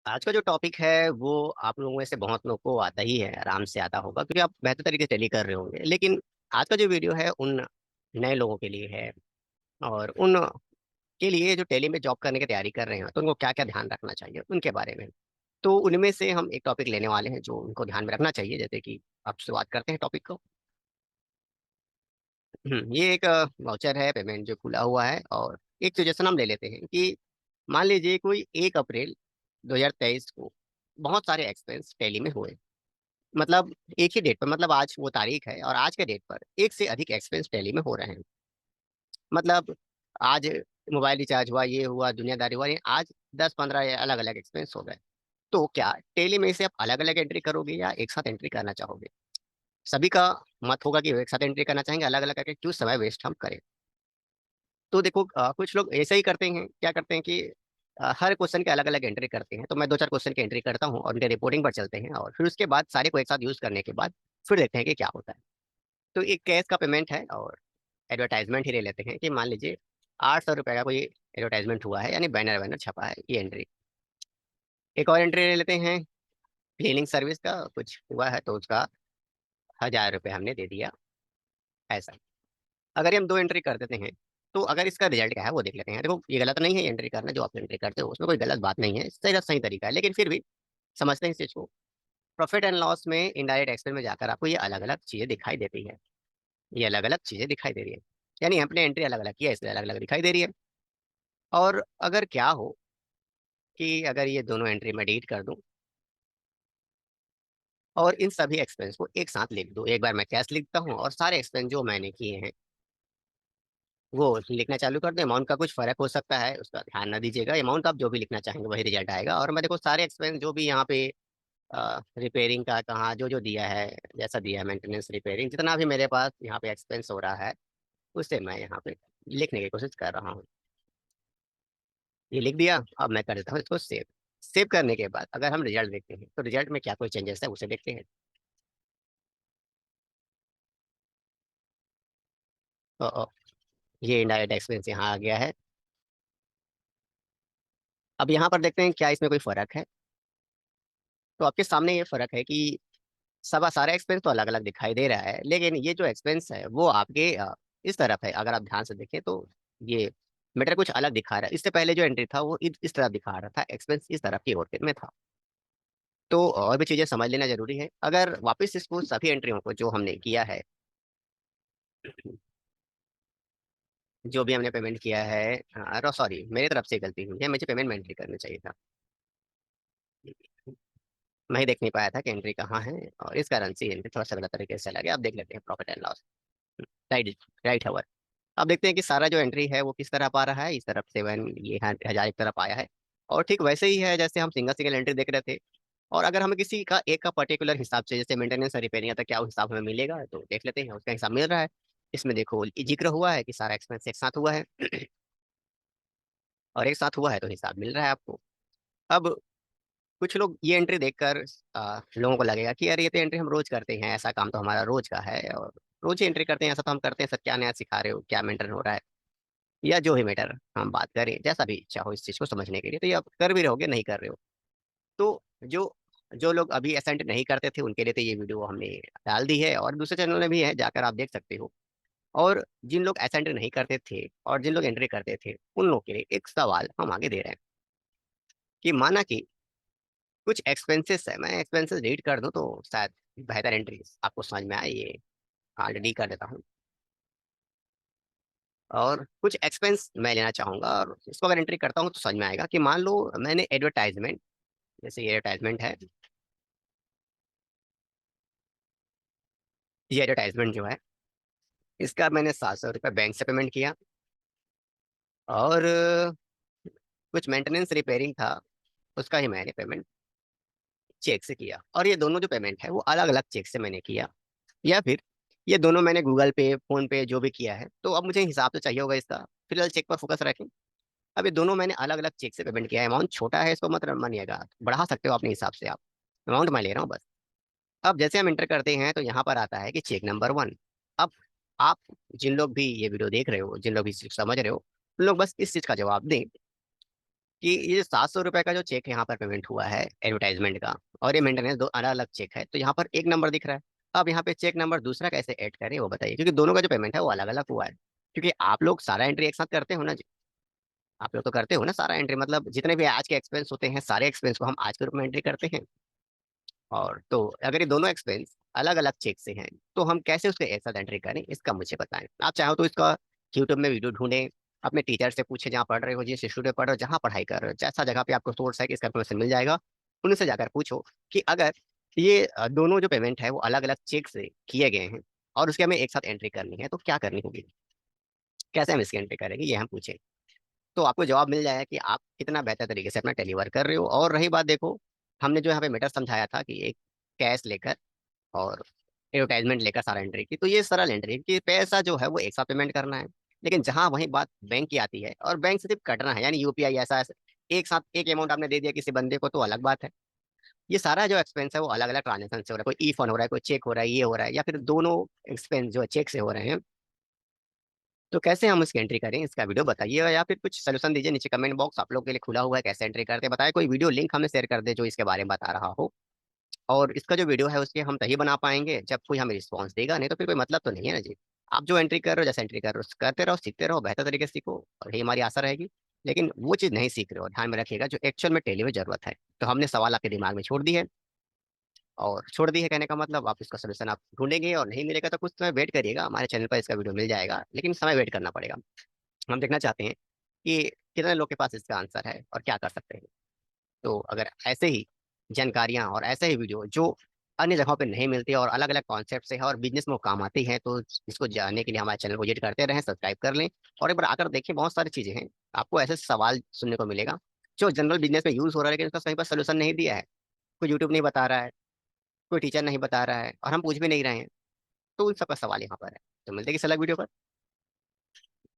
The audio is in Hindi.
आज का जो टॉपिक है वो आप लोगों में से बहुत लोगों को आता ही है, आराम से आता होगा क्योंकि आप बेहतर तरीके से टैली कर रहे होंगे। लेकिन आज का जो वीडियो है उन नए लोगों के लिए है, और उन के लिए जो टैली में जॉब करने की तैयारी कर रहे हैं तो उनको क्या क्या ध्यान रखना चाहिए उनके बारे में। तो उनमें से हम एक टॉपिक लेने वाले हैं जो उनको ध्यान में रखना चाहिए। जैसे कि आप शुरुआत करते हैं टॉपिक को। ये एक वाउचर है पेमेंट जो खुला हुआ है। और एक सजेशन हम ले लेते हैं कि मान लीजिए कोई 1 अप्रैल 2023 को बहुत सारे एक्सपेंस टैली में हुए। मतलब एक ही डेट पर, मतलब आज वो तारीख है और आज के डेट पर एक से अधिक एक्सपेंस टैली में हो रहे हैं। मतलब आज मोबाइल रिचार्ज हुआ, ये हुआ, दुनियादारी हुआ, ये आज 10-15 अलग अलग एक्सपेंस हो गए। तो क्या टैली में से आप अलग अलग एंट्री करोगे या एक साथ एंट्री करना चाहोगे? सभी का मत होगा कि वो एक साथ एंट्री करना चाहेंगे, अलग अलग करके क्यों समय वेस्ट हम करें। तो देखो, कुछ लोग ऐसे ही करते हैं, क्या करते हैं कि हर क्वेश्चन के अलग अलग एंट्री करते हैं। तो मैं 2-4 क्वेश्चन की एंट्री करता हूँ और उनके रिपोर्टिंग पर चलते हैं, और फिर उसके बाद सारे को एक साथ यूज करने के बाद फिर देखते हैं कि क्या होता है। तो एक कैश का पेमेंट है, और एडवर्टाइजमेंट ही ले लेते हैं कि मान लीजिए 800 रुपये का कोई एडवर्टाइजमेंट हुआ है, यानी बैनर वैनर छपा है, ये एंट्री। एक और एंट्री ले लेते हैं, क्लीनिंग सर्विस का कुछ हुआ है तो उसका 1000 रुपये हमने दे दिया, ऐसा। अगर हम दो एंट्री कर देते हैं तो अगर इसका रिजल्ट क्या है वो देख लेते हैं। देखो, ये गलत नहीं है एंट्री करना, जो आप एंट्री करते हो उसमें कोई गलत बात नहीं है, सही सही तरीका है। लेकिन फिर भी समझते हैं इस चीज को। प्रॉफिट एंड लॉस में इनडायरेक्ट एक्सपेंस में जाकर आपको ये अलग अलग चीजें दिखाई देती है। ये अलग अलग चीजें दिखाई दे रही है, यानी हमने एंट्री अलग अलग किया इसलिए अलग अलग दिखाई दे रही है। और अगर क्या हो कि अगर ये दोनों एंट्री में डिलीट कर दूं और इन सभी एक्सपेंस को एक साथ लिख दूं, एक बार मैं कैश लिखता हूँ और सारे एक्सपेंस जो मैंने किए हैं वो लिखना चालू कर दो। अमाउंट का कुछ फर्क हो सकता है, उसका ध्यान ना दीजिएगा। अमाउंट आप जो भी लिखना चाहेंगे वही रिजल्ट आएगा। और मैं देखो सारे एक्सपेंस जो भी यहाँ पे रिपेयरिंग का कहाँ जो जो दिया है, जैसा दिया है मेंटेनेंस रिपेयरिंग, जितना भी मेरे पास यहाँ पे एक्सपेंस हो रहा है उससे मैं यहाँ पे लिखने की कोशिश कर रहा हूँ। ये लिख दिया। अब मैं कर देता हूँ इसको सेव। सेव करने के बाद अगर हम रिजल्ट देखते हैं तो रिजल्ट में क्या कोई चेंजेस है उसे देखते हैं। तो ये इनडायरेक्ट एक्सपेंस यहाँ आ गया है। अब यहाँ पर देखते हैं क्या इसमें कोई फर्क है। तो आपके सामने ये फर्क है कि सब सारा एक्सपेंस तो अलग अलग दिखाई दे रहा है, लेकिन ये जो एक्सपेंस है वो आपके इस तरफ है। अगर आप ध्यान से देखें तो ये मीटर कुछ अलग दिखा रहा है। इससे पहले जो एंट्री था वो इस तरफ दिखा रहा था, एक्सपेंस इस तरफ की ओर में था। तो और भी चीजें समझ लेना जरूरी है। अगर वापस इसको सभी एंट्रियों को जो हमने किया है, जो भी हमने पेमेंट किया है, सॉरी मेरी तरफ से गलती हुई है, मुझे पेमेंट में एंट्री करना चाहिए था। मैं ही देख नहीं पाया था कि एंट्री कहाँ है, और इस कारण से एंट्री थोड़ा सा गलत तरीके से लगे। अब देख लेते हैं profit and loss. Right, right है। अब देखते हैं कि सारा जो एंट्री है वो किस तरफ आ रहा है। इस तरफ 7, ये 1000 एक तरफ आया है। और ठीक वैसे ही है जैसे हम सिंगल सिंगल एंट्री देख रहे थे। और अगर हमें किसी का एक का पर्टिकुलर हिसाब से, जैसे मेंटेनेंस और रिपेयरिंग था, क्या वो हिसाब हमें मिलेगा, तो देख लेते हैं उसका हिसाब मिल रहा है। इसमें देखो जिक्र हुआ है कि सारा एक्सपेंस एक साथ हुआ है और एक साथ हुआ है तो हिसाब मिल रहा है आपको। अब कुछ लोग ये एंट्री देखकर लोगों को लगेगा कि यार ये तो एंट्री हम रोज करते हैं, ऐसा काम तो हमारा रोज का है और रोज ही एंट्री करते हैं, ऐसा तो हम करते हैं सर, क्या नया सिखा रहे हो, क्या मेंटेन हो रहा है, या जो ही मैटर हम बात करें, जैसा भी इच्छा हो इस चीज को समझने के लिए। तो ये आप कर भी रहोगे, नहीं कर रहे हो। तो जो जो लोग अभी असेंट नहीं करते थे उनके लिए तो ये वीडियो हमने डाल दी है, और दूसरे चैनल में भी है, जाकर आप देख सकते हो। और जिन लोग असेंट नहीं करते थे और जिन लोग एंट्री करते थे उन लोगों के लिए एक सवाल हम आगे दे रहे हैं कि माना कि कुछ एक्सपेंसेस है, मैं एक्सपेंसेस रीड कर दूं तो शायद बेहतर एंट्री आपको समझ में आए। ये ऑलरेडी कर देता हूँ। और कुछ एक्सपेंस मैं लेना चाहूंगा, और इसको अगर एंट्री करता हूँ तो समझ में आएगा कि मान लो मैंने एडवर्टाइजमेंट, जैसे ये एडवर्टाइजमेंट है, ये एडवर्टाइजमेंट जो है इसका मैंने 700 रुपये बैंक से पेमेंट किया। और कुछ मेंटेनेंस रिपेयरिंग था, उसका ही मैंने पेमेंट चेक से किया। और ये दोनों जो पेमेंट है वो अलग अलग चेक से मैंने किया, या फिर ये दोनों मैंने गूगल पे, फोन पे जो भी किया है। तो अब मुझे हिसाब तो चाहिए होगा इसका, फिलहाल चेक पर फोकस रखें। अब ये दोनों मैंने अलग अलग चेक से पेमेंट किया है। अमाउंट छोटा है इसको मत मानिएगा, बढ़ा सकते हो अपने हिसाब से आप। अमाउंट मैं ले रहा हूँ बस। अब जैसे हम इंटर करते हैं तो यहाँ पर आता है कि चेक नंबर 1। अब आप जिन लोग भी ये वीडियो देख रहे हो, जिन लोग भी इस चीज़ को समझ रहे हो, उन लोग बस इस चीज़ का जवाब दें कि ये 700 रुपए का जो चेक यहाँ पर पेमेंट हुआ है एडवर्टाइजमेंट का, और ये मेंटेनेंस दो अलग अलग चेक है, तो यहाँ पर एक नंबर दिख रहा है। अब यहाँ पे चेक नंबर दूसरा कैसे ऐड करें वो बताइए, क्योंकि दोनों का जो पेमेंट है वो अलग अलग हुआ है। क्योंकि आप लोग सारा एंट्री एक साथ करते हो ना जी, आप लोग तो करते हो ना सारा एंट्री, मतलब जितने भी आज के एक्सपेंस होते हैं सारे एक्सपेंस को हम आज के रूप में एंट्री करते हैं। और तो अगर ये दोनों एक्सपेंस अलग अलग चेक से हैं, तो हम कैसे उसके एक साथ एंट्री करें, इसका मुझे बताएं। आप चाहो तो इसका यूट्यूब में वीडियो ढूंढें, अपने टीचर से पूछे जहाँ पढ़ रहे हो, जिस इंस्टीट्यूट में पढ़ रहे हो, जहाँ पढ़ाई कर रहे हो, जैसा जगह पे आपको सोर्स है कि इसका इन्फॉर्मेशन मिल जाएगा, उनसे जाकर पूछो कि अगर ये दोनों जो पेमेंट है वो अलग अलग चेक से किए गए हैं और उसके हमें एक साथ एंट्री करनी है, तो क्या करनी होगी, कैसे हम इसकी एंट्री करेंगे, ये हम पूछें। तो आपको जवाब मिल जाएगा कि आप कितना बेहतर तरीके से अपना डिलीवर कर रहे हो। और रही बात, देखो हमने जो यहाँ पे मैटर समझाया था कि एक कैश लेकर और एडवर्टाइजमेंट लेकर सारा एंट्री की, तो ये सरल एंट्री है कि पैसा जो है वो एक साथ पेमेंट करना है। लेकिन जहां वही बात बैंक की आती है और बैंक से सिर्फ कटना है, यानी यूपीआई ऐसा एक साथ एक अमाउंट आपने दे दिया किसी बंदे को, तो अलग बात है। ये सारा जो एक्सपेंस है वो अलग अलग ट्रांजेक्शन से हो रहा है, कोई ई फंड हो रहा है, कोई चेक हो रहा है, ये हो रहा है, या फिर दोनों एक्सपेंस जो है चेक से हो रहे हैं। तो कैसे हम उसकी एंट्री करें, इसका वीडियो बताइएगा, या फिर कुछ सोल्यूशन दीजिए। नीचे कमेंट बॉक्स आप लोग के लिए खुला हुआ है, कैसे एंट्री करते हैं बताए। कोई वीडियो लिंक हमें शेयर कर दे जो इसके बारे में बता रहा हो। और इसका जो वीडियो है उसके हम तभी बना पाएंगे जब कोई हमें रिस्पॉन्स देगा, नहीं तो फिर कोई मतलब तो नहीं है ना जी। आप जो एंट्री कर रहे हो, जैसे एंट्री कर रहे हो करते रहो, सीखते रहो, बेहतर तरीके से सीखो, और यही हमारी आशा रहेगी। लेकिन वो चीज़ नहीं सीख रहे हो, ध्यान में रखिएगा, जो एक्चुअल में टेली में जरूरत है। तो हमने सवाल आपके दिमाग में छोड़ दी है, और छोड़ दी है कहने का मतलब आप इसका सोल्यूशन आप ढूंढेंगे, और नहीं मिलेगा तो कुछ समय वेट करिएगा, हमारे चैनल पर इसका वीडियो मिल जाएगा, लेकिन समय वेट करना पड़ेगा। हम देखना चाहते हैं कि कितने लोग के पास इसका आंसर है और क्या कर सकते हैं। तो अगर ऐसे ही जानकारियां और ऐसे ही वीडियो जो अन्य जगहों पे नहीं मिलती और अलग अलग कॉन्सेप्ट से है और बिजनेस में वो काम आती है, तो इसको जानने के लिए हमारे चैनल को विजिट करते रहें, सब्सक्राइब कर लें। और एक बार आकर देखें, बहुत सारी चीजें हैं, आपको ऐसे सवाल सुनने को मिलेगा जो जनरल बिजनेस में यूज हो रहा है, लेकिन उसका सही पर सोल्यूशन नहीं दिया है। कोई यूट्यूब नहीं बता रहा है, कोई टीचर नहीं बता रहा है, और हम पूछ भी नहीं रहे हैं। तो उन सबका सवाल यहाँ पर है। तो मिलते हैं किसी अलग वीडियो पर।